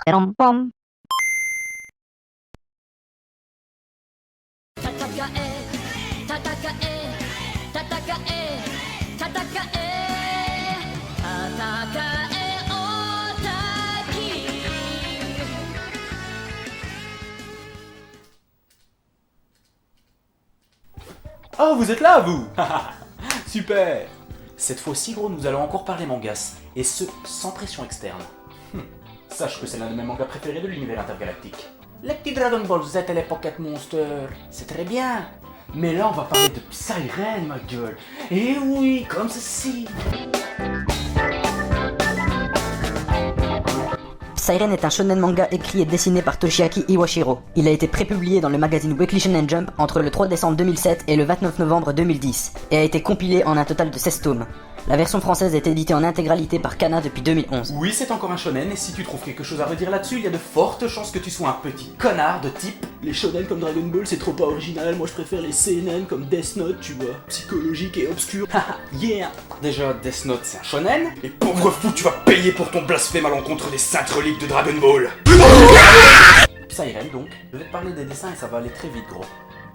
Pom-pom. Oh, vous êtes là, vous. Super. Cette fois-ci, gros, nous allons encore parler mangas, et ce, sans pression externe. Sache que c'est l'un de mes mangas préférés de l'univers intergalactique. Les petits Dragon Ball Z et les Pocket Monsters, c'est très bien. Mais là, on va parler de Psyren, ma gueule. Et oui, comme ceci. Psyren est un shonen manga écrit et dessiné par Toshiaki Iwashiro. Il a été prépublié dans le magazine Weekly Shonen Jump entre le 3 décembre 2007 et le 29 novembre 2010, et a été compilé en un total de 16 tomes. La version française est éditée en intégralité par Kana depuis 2011. Oui, c'est encore un shonen, et si tu trouves quelque chose à redire là-dessus, il y a de fortes chances que tu sois un petit connard de type les shonen comme Dragon Ball, c'est trop pas original, moi je préfère les seinen comme Death Note, tu vois, psychologique et obscur. Haha, yeah. Déjà, Death Note c'est un shonen, et pauvre fou, tu vas payer pour ton blasphème à l'encontre des saintes reliques de Dragon Ball. Psyren donc, je vais te parler des dessins et ça va aller très vite, gros.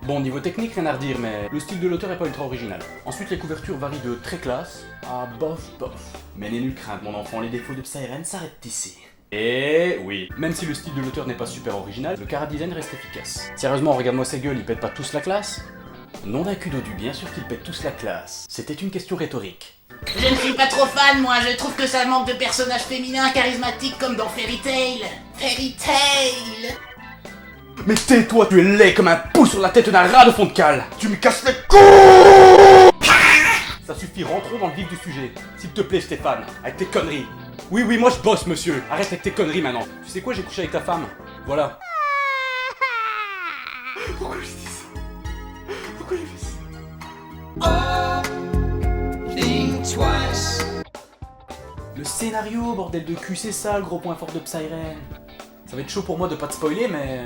Bon, niveau technique, rien à redire, mais le style de l'auteur est pas ultra original. Ensuite, les couvertures varient de très classe à bof bof. Mais n'aie nulle crainte, mon enfant, les défauts de Psyren s'arrêtent ici. Et oui, même si le style de l'auteur n'est pas super original, le chara-design reste efficace. Sérieusement, regarde-moi ces gueules, ils pètent pas tous la classe? Non d'un kudodu, bien sûr qu'ils pètent tous la classe. C'était une question rhétorique. Je ne suis pas trop fan, moi, je trouve que ça manque de personnages féminins charismatiques comme dans Fairy Tail. Fairy Tail. Mais tais-toi, tu es laid comme un pouce sur la tête d'un rat de fond de cale. Tu me casses les couilles. Ça suffit, rentrons dans le vif du sujet. S'il te plaît, Stéphane, avec tes conneries. Oui, moi je bosse, monsieur. Arrête avec tes conneries maintenant. Tu sais quoi, j'ai couché avec ta femme. Voilà. Pourquoi je dis ça? Pourquoi j'ai fait ça? Le scénario, bordel de cul, c'est ça le gros point fort de Psyren. Ça va être chaud pour moi de pas te spoiler, mais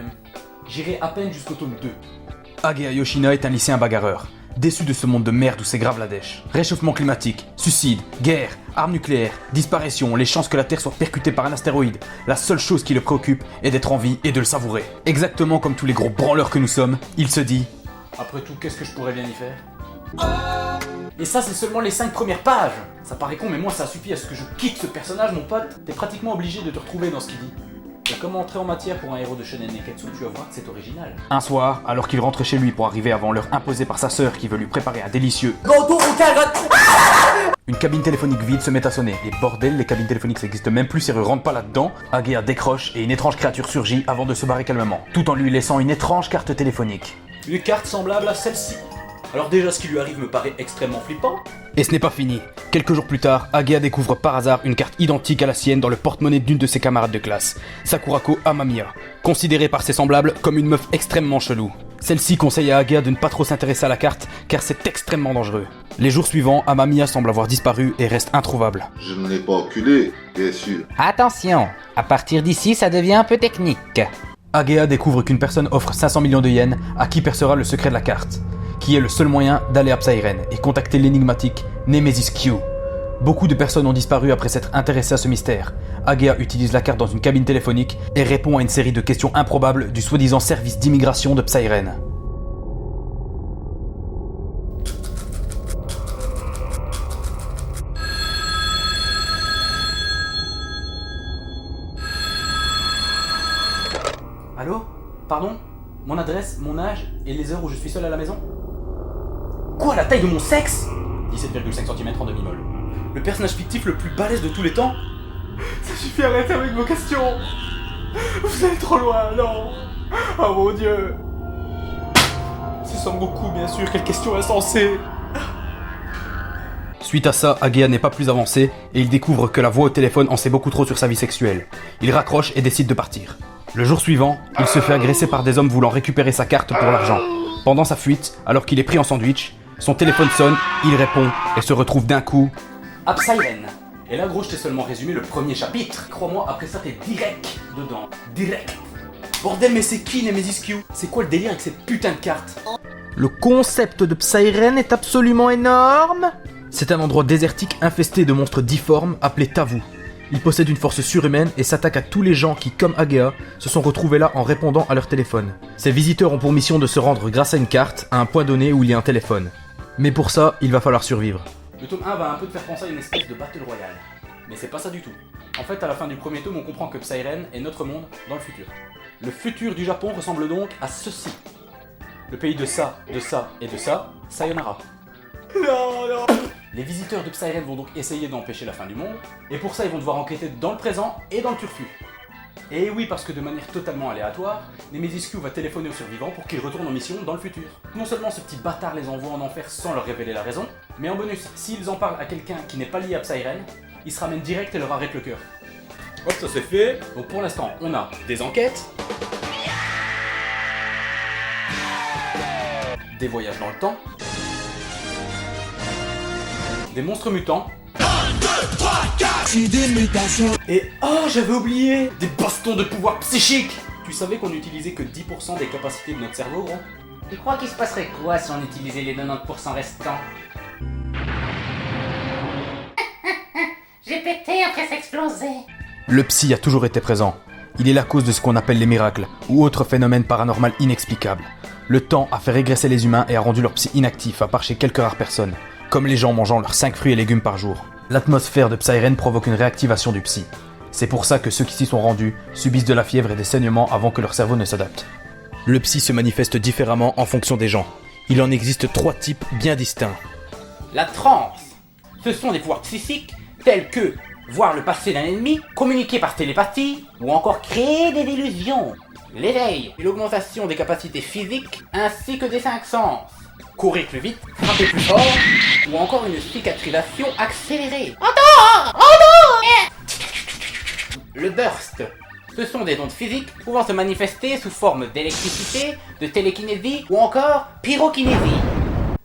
j'irai à peine jusqu'au tome 2. Agea Yoshina est un lycéen bagarreur, déçu de ce monde de merde où s'éggrave la dèche. Réchauffement climatique, suicide, guerre, armes nucléaires, disparition, les chances que la Terre soit percutée par un astéroïde. La seule chose qui le préoccupe est d'être en vie et de le savourer. Exactement comme tous les gros branleurs que nous sommes, il se dit « Après tout, qu'est-ce que je pourrais bien y faire ?» Et ça, c'est seulement les 5 premières pages. Ça paraît con, mais moi ça suffit à ce que je quitte ce personnage, mon pote. T'es pratiquement obligé de te retrouver dans ce qu'il dit. Et comment entrer en matière pour un héros de shonen neketsu, tu vas voir que c'est original. Un soir, alors qu'il rentre chez lui pour arriver avant l'heure imposée par sa sœur qui veut lui préparer un délicieux gâteau aux carottes, une cabine téléphonique vide se met à sonner. Et bordel, les cabines téléphoniques ça existe même plus, si rentre pas là-dedans. Agea décroche et une étrange créature surgit avant de se barrer calmement, tout en lui laissant une étrange carte téléphonique. Une carte semblable à celle-ci. Alors déjà, ce qui lui arrive me paraît extrêmement flippant. Et ce n'est pas fini. Quelques jours plus tard, Agea découvre par hasard une carte identique à la sienne dans le porte-monnaie d'une de ses camarades de classe, Sakurako Amamiya, considérée par ses semblables comme une meuf extrêmement chelou. Celle-ci conseille à Agea de ne pas trop s'intéresser à la carte, car c'est extrêmement dangereux. Les jours suivants, Amamiya semble avoir disparu et reste introuvable. Je ne l'ai pas enculé, bien sûr. Attention, à partir d'ici, ça devient un peu technique. Agea découvre qu'une personne offre 500 millions de yens à qui percera le secret de la carte, qui est le seul moyen d'aller à Psyren et contacter l'énigmatique Nemesis Q. Beaucoup de personnes ont disparu après s'être intéressées à ce mystère. Agea utilise la carte dans une cabine téléphonique et répond à une série de questions improbables du soi-disant service d'immigration de Psyren. Allô? Pardon? Mon adresse, mon âge et les heures où je suis seul à la maison? Quoi, la taille de mon sexe? 17,5 cm en demi-molle. Le personnage fictif le plus balèze de tous les temps? Ça suffit, arrêtez avec vos questions. Vous allez trop loin, non. Oh mon dieu. C'est Son Goku, bien sûr, quelle question insensée. Suite à ça, Agea n'est pas plus avancé et il découvre que la voix au téléphone en sait beaucoup trop sur sa vie sexuelle. Il raccroche et décide de partir. Le jour suivant, il se fait agresser par des hommes voulant récupérer sa carte pour l'argent. Pendant sa fuite, alors qu'il est pris en sandwich, son téléphone sonne, il répond et se retrouve d'un coup à Psyren. Et là gros, je t'ai seulement résumé le premier chapitre. Crois-moi, après ça t'es direct dedans. Direct. Bordel, mais c'est qui Nemesis Q? C'est quoi le délire avec cette putain de carte? Le concept de Psyren est absolument énorme. C'est un endroit désertique infesté de monstres difformes appelés Tavu. Il possède une force surhumaine et s'attaque à tous les gens qui, comme Agea, se sont retrouvés là en répondant à leur téléphone. Ces visiteurs ont pour mission de se rendre grâce à une carte à un point donné où il y a un téléphone. Mais pour ça, il va falloir survivre. Le tome 1 va un peu te faire penser à une espèce de battle royale. Mais c'est pas ça du tout. En fait, à la fin du premier tome, on comprend que Psyren est notre monde dans le futur. Le futur du Japon ressemble donc à ceci. Le pays de ça et de ça, Sayonara. Non. Les visiteurs de Psyren vont donc essayer d'empêcher la fin du monde, et pour ça ils vont devoir enquêter dans le présent et dans le turfu. Et oui, parce que de manière totalement aléatoire, Nemesis Q va téléphoner aux survivants pour qu'ils retournent en mission dans le futur. Non seulement ce petit bâtard les envoie en enfer sans leur révéler la raison, mais en bonus, s'ils en parlent à quelqu'un qui n'est pas lié à Psyren, il se ramène direct et leur arrête le cœur. Hop, ça c'est fait. Donc pour l'instant, on a des enquêtes, des voyages dans le temps, des monstres mutants, 1, 2, 3, 4 des mutations. Et oh, j'avais oublié, des bastons de pouvoir psychique. Tu savais qu'on n'utilisait que 10% des capacités de notre cerveau, gros? Tu crois qu'il se passerait quoi si on utilisait les 90% restants? J'ai pété après s'exploser. Le psy a toujours été présent. Il est la cause de ce qu'on appelle les miracles, ou autres phénomènes paranormaux inexplicables. Le temps a fait régresser les humains et a rendu leur psy inactif, à part chez quelques rares personnes, comme les gens mangeant leurs 5 fruits et légumes par jour. L'atmosphère de Psyren provoque une réactivation du psy. C'est pour ça que ceux qui s'y sont rendus subissent de la fièvre et des saignements avant que leur cerveau ne s'adapte. Le psy se manifeste différemment en fonction des gens. Il en existe 3 types bien distincts. La transe. Ce sont des pouvoirs psychiques tels que voir le passé d'un ennemi, communiquer par télépathie, ou encore créer des illusions. L'éveil et l'augmentation des capacités physiques ainsi que des 5 sens. Courir plus vite, frapper plus fort, ou encore une cicatrisation accélérée. Le burst. Ce sont des ondes physiques pouvant se manifester sous forme d'électricité, de télékinésie ou encore pyrokinésie.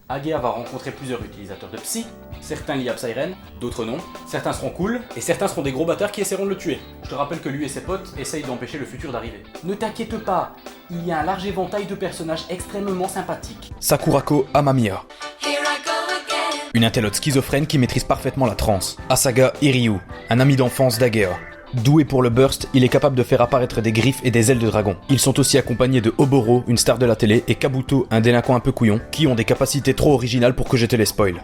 Agea va rencontrer plusieurs utilisateurs de psy, certains liés à Psyren, d'autres non, certains seront cool, et certains seront des gros bâtards qui essaieront de le tuer. Je te rappelle que lui et ses potes essayent d'empêcher le futur d'arriver. Ne t'inquiète pas, il y a un large éventail de personnages extrêmement sympathiques. Sakurako Amamiya. Une intellote schizophrène qui maîtrise parfaitement la transe. Asaga Iryu, un ami d'enfance d'Agea. Doué pour le burst, il est capable de faire apparaître des griffes et des ailes de dragon. Ils sont aussi accompagnés de Oboro, une star de la télé, et Kabuto, un délinquant un peu couillon, qui ont des capacités trop originales pour que je te les spoil.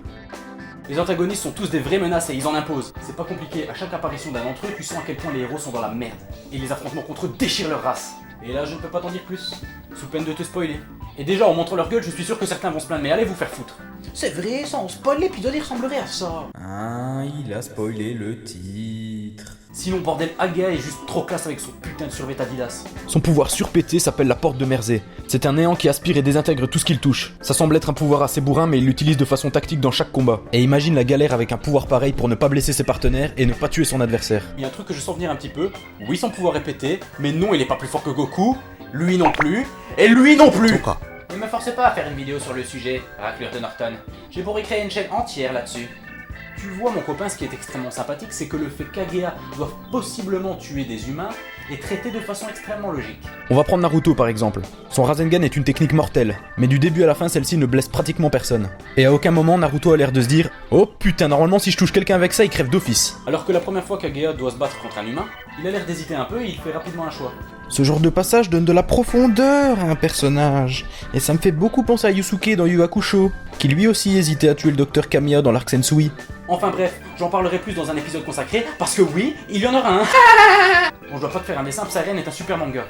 Les antagonistes sont tous des vraies menaces et ils en imposent. C'est pas compliqué, à chaque apparition d'un d'entre eux, tu sens à quel point les héros sont dans la merde. Et les affrontements contre eux déchirent leur race. Et là, je ne peux pas t'en dire plus, sous peine de te spoiler. Et déjà, en montrant leur gueule, je suis sûr que certains vont se plaindre, mais allez vous faire foutre. C'est vrai, ça, on spoil l'épisode, il ressemblerait à ça. Ah, il a spoilé le titre. Sinon, bordel, Agea est juste trop classe avec son putain de survêt Adidas. Son pouvoir surpété s'appelle la porte de Merzé. C'est un néant qui aspire et désintègre tout ce qu'il touche. Ça semble être un pouvoir assez bourrin, mais il l'utilise de façon tactique dans chaque combat. Et imagine la galère avec un pouvoir pareil pour ne pas blesser ses partenaires et ne pas tuer son adversaire. Il y a un truc que je sens venir un petit peu. Oui, son pouvoir est pété, mais non, il est pas plus fort que Goku. Lui non plus. Et lui non plus. Ne me forcez pas à faire une vidéo sur le sujet, raclure de Norton. J'ai pour y créer une chaîne entière là-dessus. Tu vois, mon copain, ce qui est extrêmement sympathique, c'est que le fait qu'Agea doive possiblement tuer des humains est traité de façon extrêmement logique. On va prendre Naruto par exemple. Son Rasengan est une technique mortelle, mais du début à la fin celle-ci ne blesse pratiquement personne. Et à aucun moment Naruto a l'air de se dire « Oh putain, normalement si je touche quelqu'un avec ça, il crève d'office ». Alors que la première fois qu'Agea doit se battre contre un humain, il a l'air d'hésiter un peu et il fait rapidement un choix. Ce genre de passage donne de la profondeur à un personnage. Et ça me fait beaucoup penser à Yusuke dans Yu Hakusho, qui lui aussi hésitait à tuer le docteur Kamiya dans l'arc Sensui. Enfin bref, j'en parlerai plus dans un épisode consacré, parce que oui, il y en aura un. Bon, je dois pas te faire un dessin, Psyren est un super manga.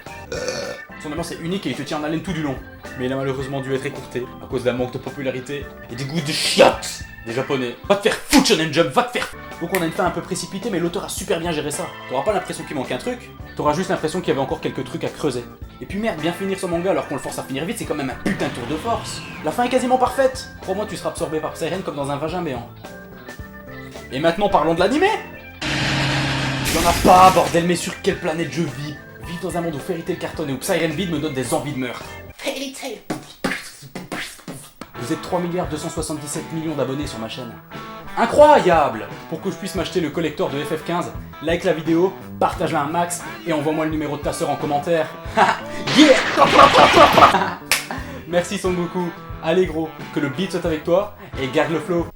Son ambiance est unique et il te tient en haleine tout du long. Mais il a malheureusement dû être écourté, à cause d'un manque de popularité et des goûts de chiottes des japonais. Va te faire foutre, Shonen Jump, va te faire. Donc on a une fin un peu précipitée, mais l'auteur a super bien géré ça. T'auras pas l'impression qu'il manque un truc, t'auras juste l'impression qu'il y avait encore quelques trucs à creuser. Et puis merde, bien finir son manga alors qu'on le force à finir vite, c'est quand même un putain de tour de force. La fin est quasiment parfaite. Crois-moi, tu seras absorbé par Psyren comme dans un vagin béant. Et maintenant parlons de l'animé. Il y en a pas, bordel, mais sur quelle planète je vis? Vivre dans un monde où Fairy Tail cartonne et où Psyren Beat me donne des envies de meurtre. Fairy Tail. Vous êtes 3 277 millions d'abonnés sur ma chaîne. Incroyable! Pour que je puisse m'acheter le collector de FF15, like la vidéo, partage-la un max et envoie-moi le numéro de ta sœur en commentaire. Yeah! Merci Son Goku. Allez gros, que le beat soit avec toi et garde le flow.